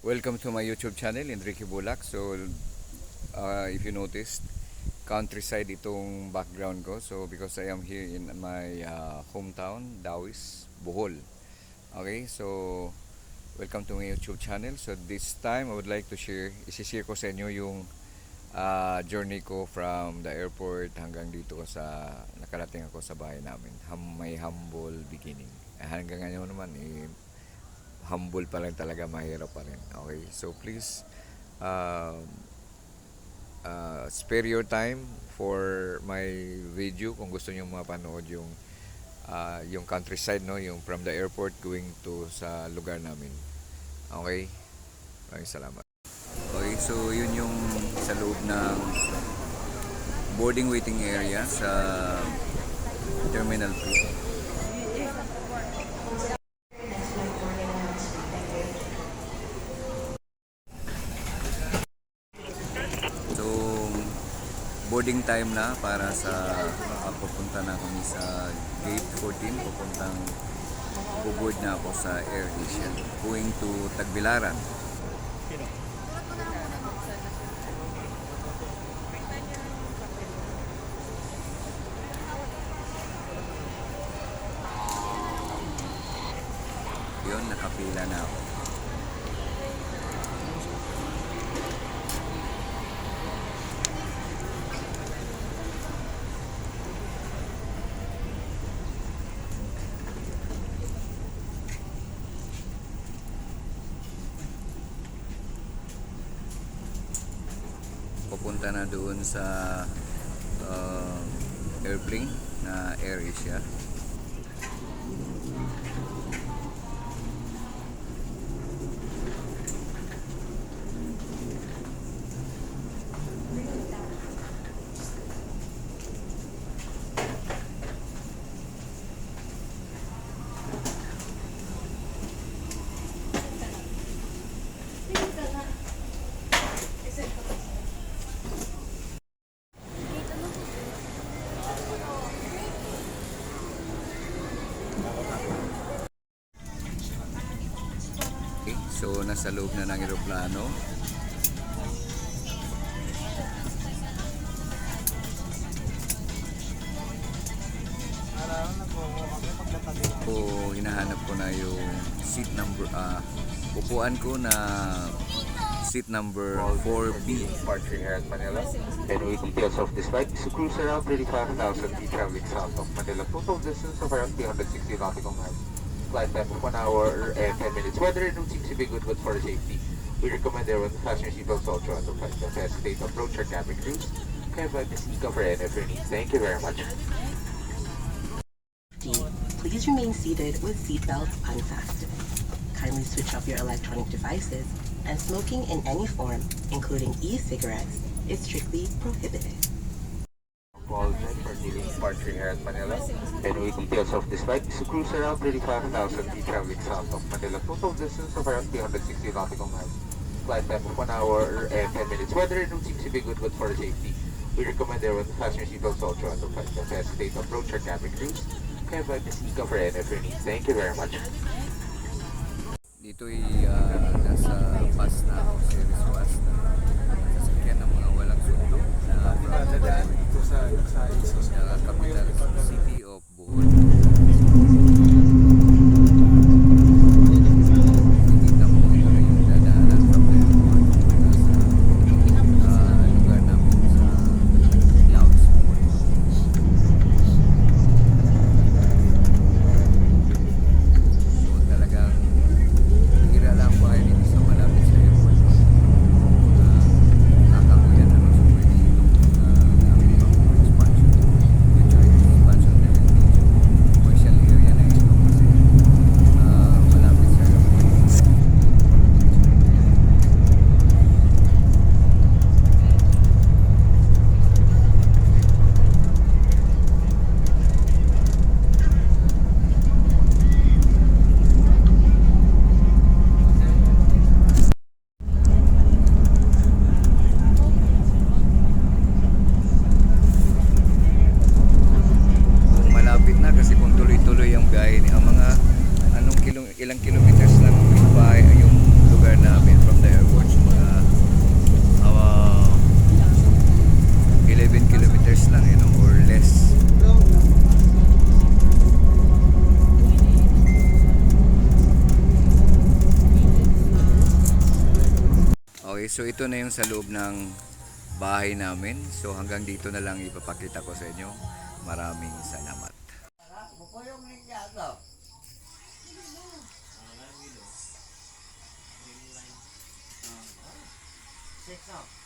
Welcome to my YouTube channel, Enrique Bulak. So, if you noticed, countryside itong background ko. So, because I am here in my hometown, Dawis, Bohol. Okay, so welcome to my YouTube channel. So, this time, I would like to isi-share ko sa inyo yung journey ko from the airport hanggang dito nakarating ako sa bahay namin. May humble beginning. Hanggang ngayon naman, humble pa lang talaga, mahirap pa rin. Okay, so please uh, spare your time for my video kung gusto niyo mapanood yung countryside, no, yung from the airport going to sa lugar namin. Okay, maraming salamat. Okay, so yun yung sa loob ng boarding waiting area sa Terminal 2. Boarding time na para sa papunta na kami sa gate 14, buboard na ako sa Air Asia going to Tagbilaran. Yun, nakapila na ako. Pupunta na doon sa airplane na Air Asia. So, nasa loob na ng eroplano. Hinahanap ko na yung seat number, upuan ko na seat number 4B. Departure here at Manila. Anyway, details of this flight is to cruise around 35,000 feet traveling south of Manila. Total distance of around 360 nautical miles. Flight time of 1 hour and 10 minutes. Weather and route seems to be good, but for safety, we recommend everyone to fasten your seatbelts also at the flight. Don't hesitate to approach our cabin crews. Can I Miss Ika for any of your needs? Thank you very much. Please remain seated with seatbelts unfastened. Kindly switch off your electronic devices, and smoking in any form, including e-cigarettes, is strictly prohibited. Apologize for delaying departure here at Manila. Anyway, details of this flight is to cruise around 35,000 feet traveling south of Manila. Total distance of around 360 nautical miles. Flight time of 1 hour and 10 minutes. Weather and route seems to be good, but for safety, we recommend everyone to fasten your seatbelts also at the flight. Don't hesitate to approach our cabin crews. Can I Miss Ika for any of your needs? Thank you very much. Dito'y nasa bus na ako, series bus na sasakyan ng mga walang sundo na from dito sa capital city of Bohol. Nakikita mo ito na yung dadaanan from the airport sa lugar namin sa Dawis, Bohol. So talagang hira lang buhay dito so ito na yung sa loob ng bahay namin. So hanggang dito na lang ipapakita ko sa inyo. Maraming salamat. Six up.